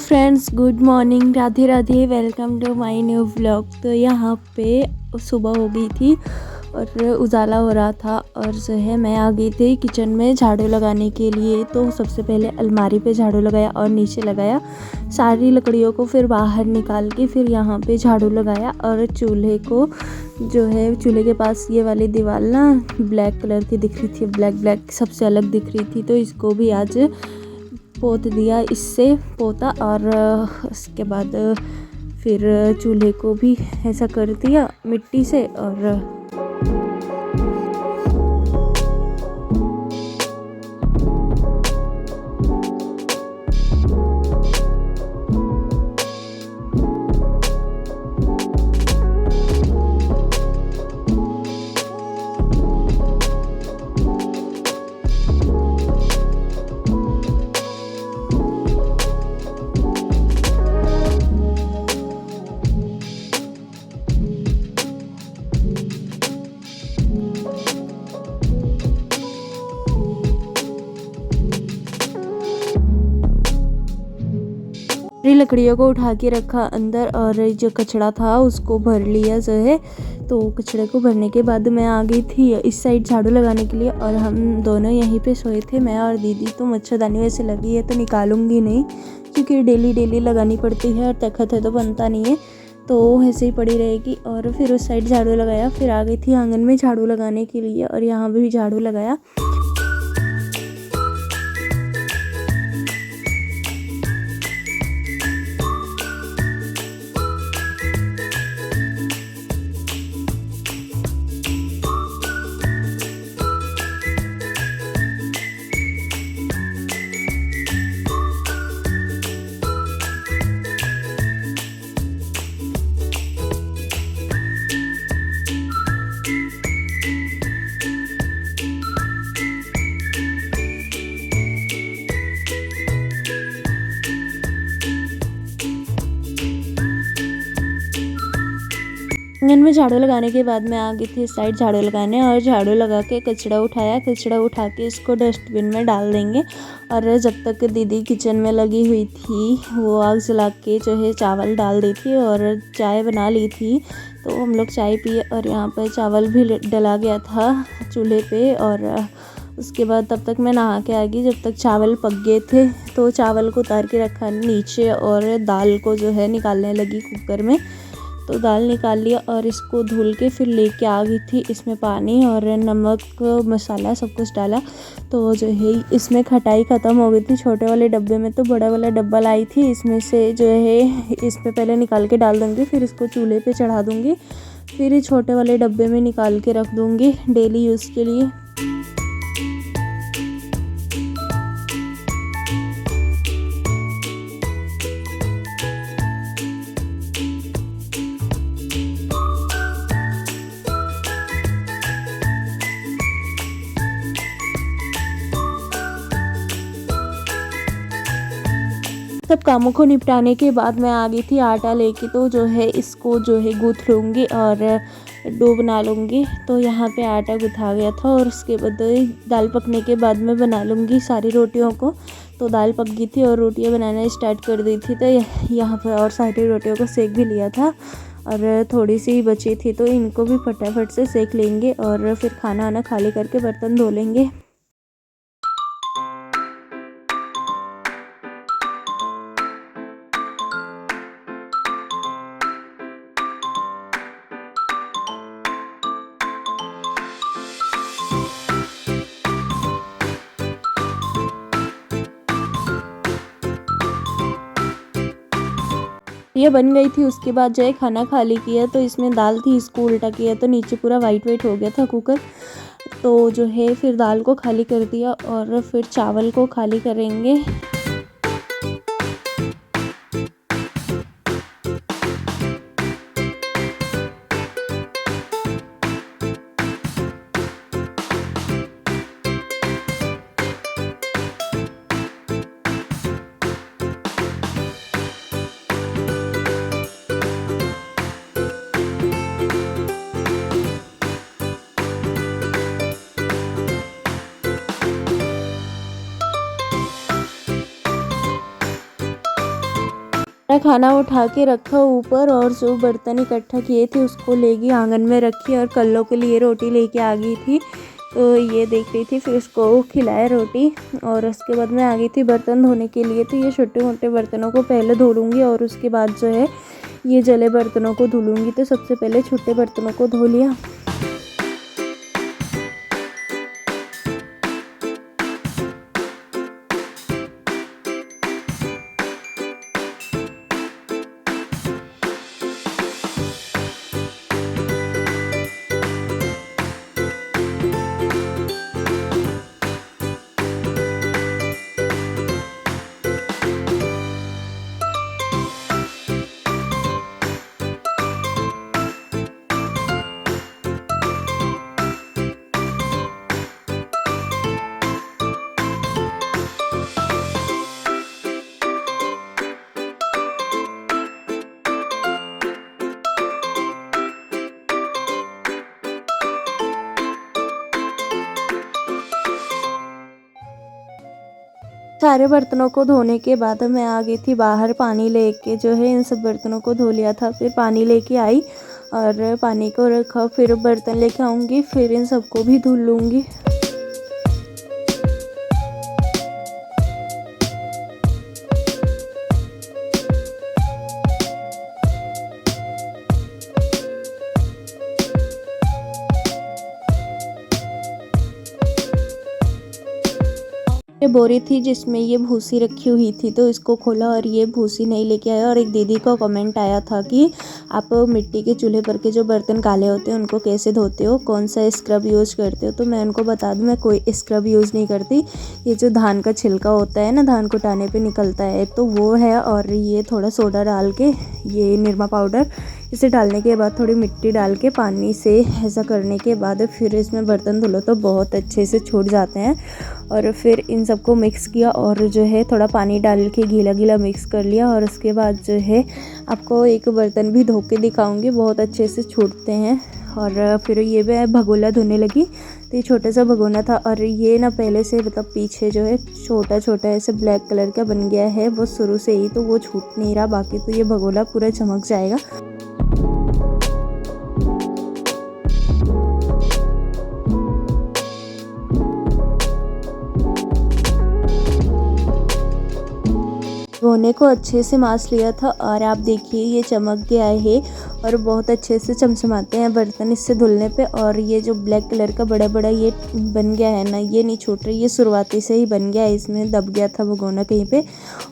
Friends, good morning, Radhe Radhe. Welcome to my new vlog. तो यहाँ पे सुबह हो गई थी और उजाला हो रहा था और जो है मैं आ गई थी किचन में झाड़ू लगाने के लिए। तो सबसे पहले अलमारी पे झाड़ू लगाया और नीचे लगाया, सारी लकड़ियों को फिर बाहर निकाल के फिर यहाँ पे झाड़ू लगाया। और चूल्हे को जो है, चूल्हे के पास ये वाली दीवार ना ब्लैक कलर की दिख रही थी, ब्लैक सबसे अलग दिख रही थी, तो इसको भी आज पोत दिया, इससे पोता। और उसके बाद फिर चूल्हे को भी ऐसा कर दिया मिट्टी से। और लकड़ियों को उठा के रखा अंदर और जो कचड़ा था उसको भर लिया जो है। तो कचड़े को भरने के बाद मैं आ गई थी इस साइड झाड़ू लगाने के लिए। और हम दोनों यहीं पे सोए थे, मैं और दीदी। तो मच्छरदानी वैसे लगी है तो निकालूंगी नहीं, क्योंकि डेली लगानी पड़ती है और तखत है तो बनता नहीं है, तो ऐसे ही पड़ी रहेगी। और फिर उस साइड झाड़ू लगाया, फिर आ गई थी आंगन में झाड़ू लगाने के लिए और यहाँ भी झाड़ू लगाया। आंगन में झाड़ू लगाने के बाद मैं आ गई थी इस साइड झाड़ू लगाने, और झाड़ू लगा के कचड़ा उठाया। कचड़ा उठा के इसको डस्टबिन में डाल देंगे। और जब तक दीदी किचन में लगी हुई थी, वो आग जला के जो है चावल डाल दी थी और चाय बना ली थी। तो हम लोग चाय पिए और यहाँ पर चावल भी डला गया था चूल्हे पे। और उसके बाद तब तक मैं नहा के आ गई, जब तक चावल पक गए थे। तो चावल को उतार के रखा नीचे और दाल को जो है निकालने लगी कुकर में। तो दाल निकाल लिया और इसको धुल के फिर लेके आ गई थी। इसमें पानी और नमक मसाला सब कुछ डाला। तो जो है इसमें खटाई ख़त्म हो गई थी छोटे वाले डब्बे में, तो बड़ा वाला डब्बा लाई थी। इसमें से जो है इसमें पहले निकाल के डाल दूँगी, फिर इसको चूल्हे पे चढ़ा दूँगी, फिर छोटे वाले डब्बे में निकाल के रख दूँगी डेली यूज़ के लिए। सब कामों को निपटाने के बाद मैं आ गई थी आटा लेके। तो जो है इसको जो है गूँथ लूँगी और डो बना लूँगी। तो यहाँ पे आटा गूँथा गया था और उसके बाद दाल पकने के बाद मैं बना लूँगी सारी रोटियों को। तो दाल पक गई थी और रोटियाँ बनाना स्टार्ट कर दी थी। तो यहाँ पे और सारी रोटियों को सेक भी लिया था और थोड़ी सी ही बची थी, तो इनको भी फटाफट से सेक लेंगे और फिर खाना वाना खाली करके बर्तन धो लेंगे। ये बन गई थी। उसके बाद जो है खाना खाली किया, तो इसमें दाल थी, इसको उल्टा किया तो नीचे पूरा वाइट हो गया था कुकर। तो जो है फिर दाल को खाली कर दिया और फिर चावल को खाली करेंगे। मैं खाना उठा के रखा ऊपर और जो बर्तन इकट्ठा किए थे उसको लेके आंगन में रखी और कल्लों के लिए रोटी लेके आ गई थी। तो ये देख रही थी, फिर उसको खिलाया रोटी और उसके बाद मैं आ गई थी बर्तन धोने के लिए। तो ये छोटे मोटे बर्तनों को पहले धो लूँगी और उसके बाद जो है ये जले बर्तनों को धुलूँगी। तो सबसे पहले छोटे बर्तनों को धो लिया। सारे बर्तनों को धोने के बाद मैं आ गई थी बाहर पानी लेके, जो है इन सब बर्तनों को धो लिया था। फिर पानी लेके आई और पानी को रखा, फिर बर्तन लेके आऊँगी, फिर इन सबको भी धुल लूँगी। ये बोरी थी जिसमें ये भूसी रखी हुई थी, तो इसको खोला और ये भूसी नहीं लेके आया। और एक दीदी को कमेंट आया था कि आप मिट्टी के चूल्हे पर के जो बर्तन काले होते हैं उनको कैसे धोते हो, कौन सा स्क्रब यूज़ करते हो। तो मैं उनको बता दूं, मैं कोई स्क्रब यूज़ नहीं करती। ये जो धान का छिलका होता है ना, धान कुटाने पे निकलता है, तो वो है। और ये थोड़ा सोडा डाल के, ये निरमा पाउडर, इसे डालने के बाद थोड़ी मिट्टी डाल के पानी से ऐसा करने के बाद फिर इसमें बर्तन धुलो तो बहुत अच्छे से छूट जाते हैं। और फिर इन सबको मिक्स किया और जो है थोड़ा पानी डाल के गीला गीला मिक्स कर लिया। और उसके बाद जो है आपको एक बर्तन भी धो के दिखाऊंगी, बहुत अच्छे से छूटते हैं। और फिर ये मैं भगोना धोने लगी। तो ये छोटा सा भगोना था और ये ना पहले से मतलब पीछे जो है छोटा छोटा ऐसे ब्लैक कलर का बन गया है वो शुरू से ही, तो वो छूट नहीं रहा। बाकी तो ये भगोना पूरा चमक जाएगा। धोने को अच्छे से मास लिया था और आप देखिए ये चमक गया है और बहुत अच्छे से चमचमाते हैं बर्तन इससे धुलने पे। और ये जो ब्लैक कलर का बड़ा बड़ा ये बन गया है ना, ये नहीं छूट रही, ये शुरुआती से ही बन गया है, इसमें दब गया था भगोना कहीं पे।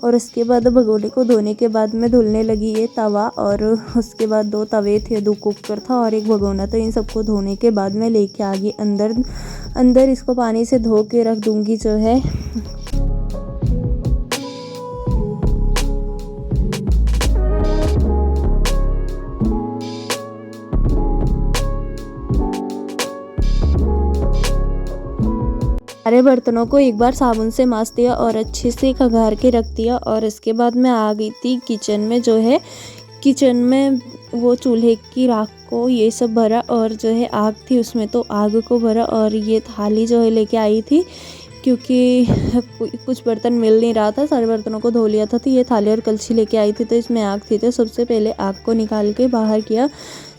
और उसके बाद भगोने को धोने के बाद मैं धुलने लगी ये तवा, और उसके बाद 2 तवे थे, 2 कुकर था और एक भगोना। तो इन सबको धोने के बाद मैं लेके आ गई अंदर इसको पानी से धो के रख दूँगी जो है। सारे बर्तनों को एक बार साबुन से मास दिया और अच्छे से खंगार के रख दिया। और इसके बाद मैं आ गई थी किचन में, जो है किचन में वो चूल्हे की राख को ये सब भरा और जो है आग थी उसमें, तो आग को भरा। और ये थाली जो है लेके आई थी, क्योंकि कुछ बर्तन मिल नहीं रहा था, सारे बर्तनों को धो लिया था। तो ये थाली और कलछी लेके आई थी, तो इसमें आग थी। तो सबसे पहले आग को निकाल के बाहर किया।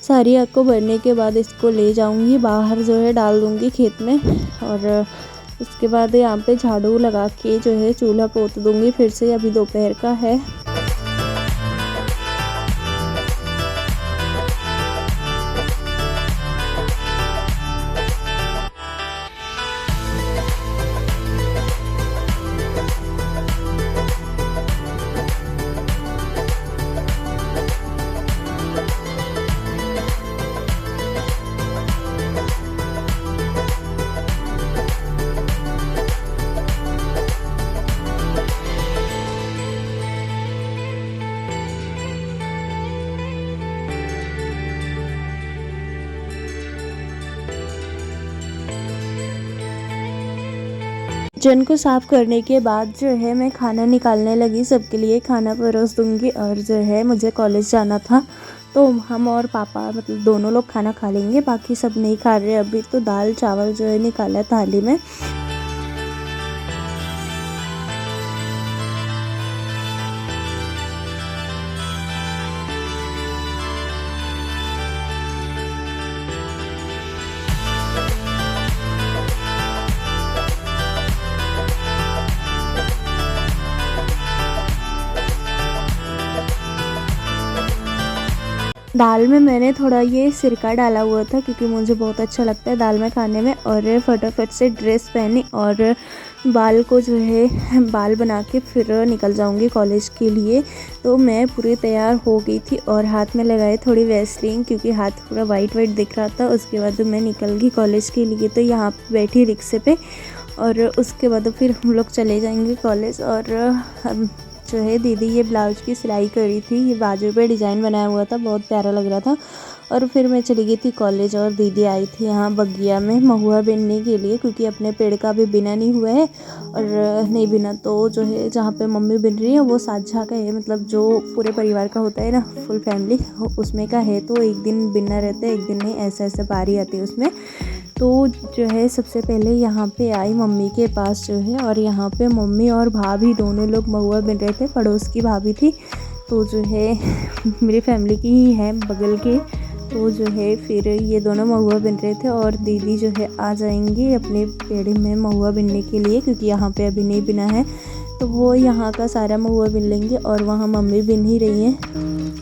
सारी आग को भरने के बाद इसको ले जाऊंगी बाहर, जो है डाल दूंगी खेत में। और उसके बाद यहाँ पे झाड़ू लगा के जो है चूल्हा पोत दूंगी फिर से। अभी दोपहर का है। किचन को साफ़ करने के बाद जो है मैं खाना निकालने लगी, सबके लिए खाना परोस दूंगी। और जो है मुझे कॉलेज जाना था, तो हम और पापा मतलब दोनों लोग खाना खा लेंगे, बाकी सब नहीं खा रहे अभी। तो दाल चावल जो है निकाला थाली में। दाल में मैंने थोड़ा ये सिरका डाला हुआ था क्योंकि मुझे बहुत अच्छा लगता है दाल में खाने में। और फटाफट से ड्रेस पहनी और बाल को जो है बाल बना के फिर निकल जाऊंगी कॉलेज के लिए। तो मैं पूरी तैयार हो गई थी और हाथ में लगाए थोड़ी वैसलीन क्योंकि हाथ पूरा वाइट वाइट दिख रहा था। उसके बाद मैं निकल गई कॉलेज के लिए। तो यहाँ पे बैठी रिक्शे पे और उसके बाद फिर हम लोग चले जाएंगे कॉलेज। और हम जो है दीदी ये ब्लाउज की सिलाई करी थी, ये बाजू पे डिज़ाइन बनाया हुआ था, बहुत प्यारा लग रहा था। और फिर मैं चली गई थी कॉलेज और दीदी आई थी यहाँ बगिया में महुआ बीनने के लिए क्योंकि अपने पेड़ का भी बिना नहीं हुआ है। और नहीं बिना तो जो है जहाँ पे मम्मी बिन रही है वो साझा का है, मतलब जो पूरे परिवार का होता है ना, फुल फैमिली उसमें का है। तो एक दिन बिनना रहता है, एक दिन नहीं, ऐसा ऐसा बारी आती है उसमें। तो जो है सबसे पहले यहाँ पे आई मम्मी के पास जो है, और यहाँ पे मम्मी और भाभी दोनों लोग महुआ बिन रहे थे। पड़ोस की भाभी थी तो जो है मेरी फैमिली की ही है बगल के। तो जो है फिर ये दोनों महुआ बिन रहे थे और दीदी जो है आ जाएंगी अपने पेड़ में महुआ बिनने के लिए क्योंकि यहाँ पे अभी नहीं बिना है। तो वो यहाँ का सारा महुआ बिन लेंगे और वहाँ मम्मी बिन ही रही हैं।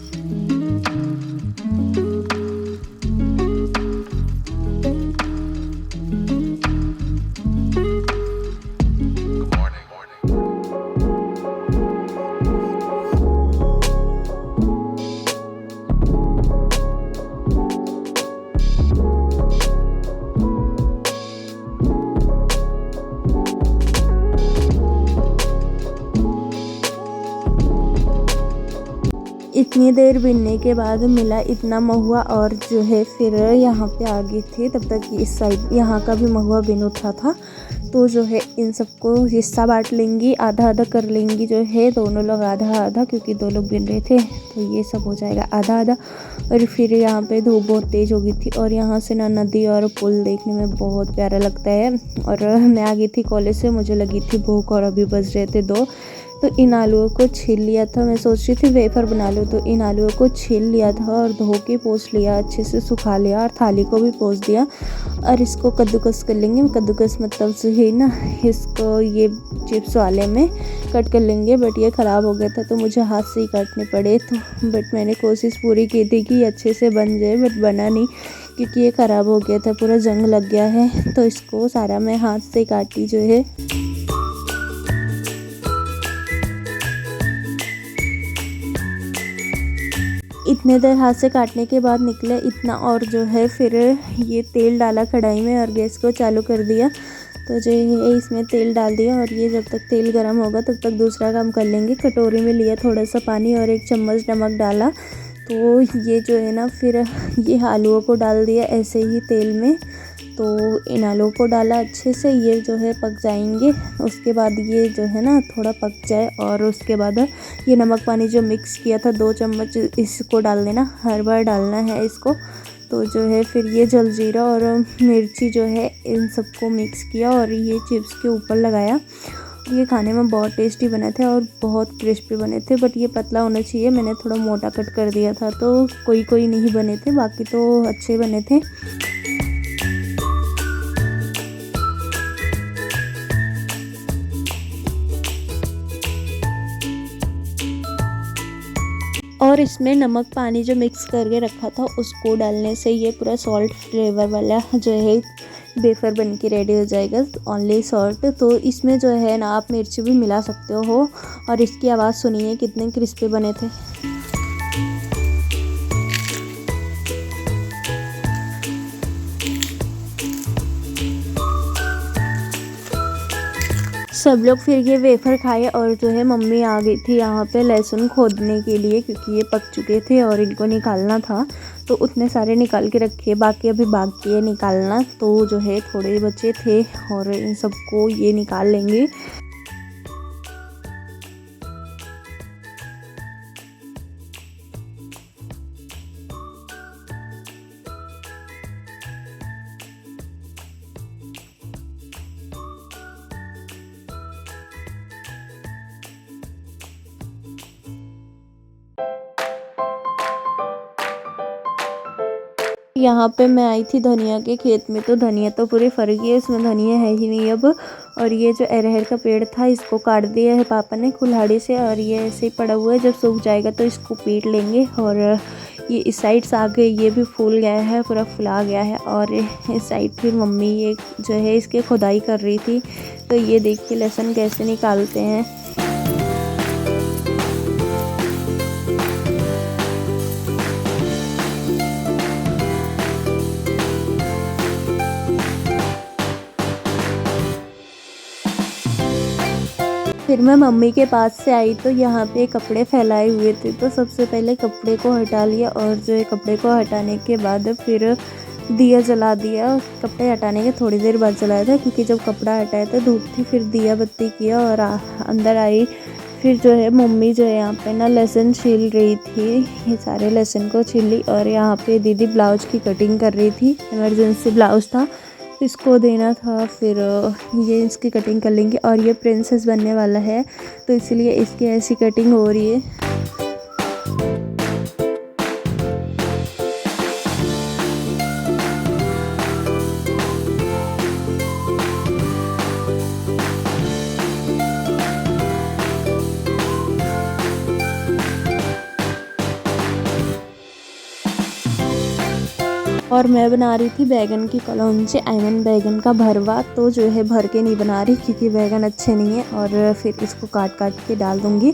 इतनी देर बिनने के बाद मिला इतना महुआ और जो है फिर यहाँ पे आ गई थी। तब तक इस साइड यहाँ का भी महुआ बिन उठा था। तो जो है इन सबको हिस्सा बांट लेंगी, आधा आधा कर लेंगी जो है दोनों लोग आधा आधा, क्योंकि दो लोग बिन रहे थे तो ये सब हो जाएगा आधा आधा। और फिर यहाँ पे धूप बहुत तेज़ हो गई थी और यहाँ से ना नदी और पुल देखने में बहुत प्यारा लगता है। और मैं आ गई थी कॉलेज से, मुझे लगी थी भूख और अभी बज रहे थे 2। तो इन आलूओं को छील लिया था, मैं सोच रही थी वेफर बना लूँ। तो इन आलूओं को छील लिया था और धो के पोंछ लिया, अच्छे से सुखा लिया और थाली को भी पोंछ दिया। और इसको कद्दूकस कर लेंगे। कद्दूकस मतलब से ही ना इसको ये चिप्स वाले में कट कर लेंगे। बट ये ख़राब हो गया था तो मुझे हाथ से ही काटने पड़े। तो बट मैंने कोशिश पूरी की थी कि अच्छे से बन जाए, बट बना नहीं क्योंकि ये ख़राब हो गया था, पूरा जंग लग गया है। तो इसको सारा मैं हाथ से काटी जो है। इतने देर हाथ से काटने के बाद निकले इतना। और जो है फिर ये तेल डाला कढ़ाई में और गैस को चालू कर दिया। तो जो है इसमें तेल डाल दिया और ये जब तक तेल गर्म होगा तब तक दूसरा काम कर लेंगे। कटोरी में लिया थोड़ा सा पानी और 1 चम्मच नमक डाला। तो ये जो है ना फिर ये आलूओं को डाल दिया ऐसे ही तेल में। तो इन आलूओं को डाला अच्छे से, ये जो है पक जाएंगे। उसके बाद ये जो है ना थोड़ा पक जाए और उसके बाद ये नमक पानी जो मिक्स किया था 2 चम्मच इसको डाल देना, हर बार डालना है इसको। तो जो है फिर ये जलजीरा और मिर्ची जो है इन सबको मिक्स किया और ये चिप्स के ऊपर लगाया। ये खाने में बहुत टेस्टी बने थे और बहुत क्रिस्पी बने थे। बट ये पतला होना चाहिए, मैंने थोड़ा मोटा कट कर दिया था तो कोई कोई नहीं बने थे, बाकी तो अच्छे बने थे। और इसमें नमक पानी जो मिक्स करके रखा था उसको डालने से ये पूरा सॉल्ट फ्लेवर वाला जो है वेफर बन के रेडी हो जाएगा, ओनली सॉल्ट। तो इसमें जो है ना आप मिर्ची भी मिला सकते हो। और इसकी आवाज़ सुनिए कितने क्रिस्पी बने थे। सब लोग फिर ये वेफर खाए और जो है मम्मी आ गई थी यहाँ पे लहसुन खोदने के लिए क्योंकि ये पक चुके थे और इनको निकालना था। तो उतने सारे निकाल के रखे, बाकी अभी बाकी है निकालना। तो जो है थोड़े बचे थे और इन सबको ये निकाल लेंगे। यहाँ पे मैं आई थी धनिया के खेत में। तो धनिया तो पूरी फर गई है, इसमें धनिया है ही नहीं अब। और ये जो अरहर का पेड़ था इसको काट दिया है पापा ने कुल्हाड़ी से और ये ऐसे ही पड़ा हुआ है। जब सूख जाएगा तो इसको पीट लेंगे और ये इस साइड से आगे ये भी फूल गया है, पूरा फुला गया है। और इस साइड फिर मम्मी ये जो है इसके खुदाई कर रही थी। तो ये देखिए लहसुन कैसे निकालते हैं। फिर मैं मम्मी के पास से आई तो यहाँ पे कपड़े फैलाए हुए थे, तो सबसे पहले कपड़े को हटा लिया और जो है कपड़े को हटाने के बाद फिर दिया जला दिया। कपड़े हटाने के थोड़ी देर बाद जलाया था, क्योंकि जब कपड़ा हटाया था धूप थी। फिर दिया बत्ती किया और अंदर आई। फिर जो है मम्मी जो है यहाँ पे ना लहसुन छील रही थी, ये सारे लहसुन को छील ली। और यहाँ पे दीदी ब्लाउज की कटिंग कर रही थी, इमरजेंसी ब्लाउज था, इसको देना था। फिर ये इसकी कटिंग कर लेंगे। और ये प्रिंसेस बनने वाला है, तो इसलिए इसकी ऐसी कटिंग हो रही है। और मैं बना रही थी बैगन की कलौंजी, बैगन का भरवा। तो जो है भर के नहीं बना रही, क्योंकि बैगन अच्छे नहीं है। और फिर इसको काट काट के डाल दूँगी।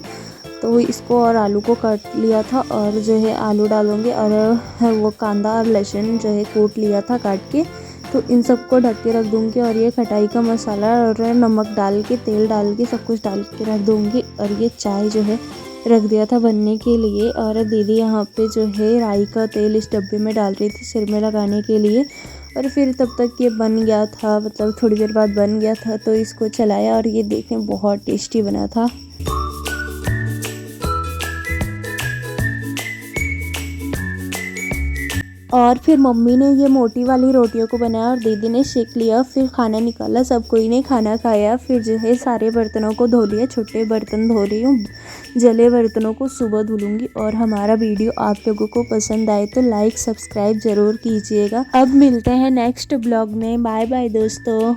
तो इसको और आलू को काट लिया था, और जो है आलू डालूँगी। और वो कांदा और लहसुन जो है कूट लिया था काट के। तो इन सबको ढक के रख दूँगी। और ये खटाई का मसाला और नमक डाल के, तेल डाल के, सब कुछ डाल के रख दूँगी। और ये चाय जो है रख दिया था बनने के लिए। और दीदी यहाँ पे जो है राई का तेल इस डब्बे में डाल रही थी सिर में लगाने के लिए। और फिर तब तक ये बन गया था, मतलब थोड़ी देर बाद बन गया था। तो इसको चलाया और ये देखें बहुत टेस्टी बना था। और फिर मम्मी ने ये मोटी वाली रोटियों को बनाया और दीदी ने सेक लिया। फिर खाना निकाला, सब कोई ने खाना खाया। फिर जो है सारे बर्तनों को धो लिया, छोटे बर्तन धो रही हूँ, जले बर्तनों को सुबह धुलूँगी। और हमारा वीडियो आप लोगों को पसंद आए तो लाइक सब्सक्राइब ज़रूर कीजिएगा। अब मिलते हैं नेक्स्ट ब्लॉग में। बाय बाय दोस्तों।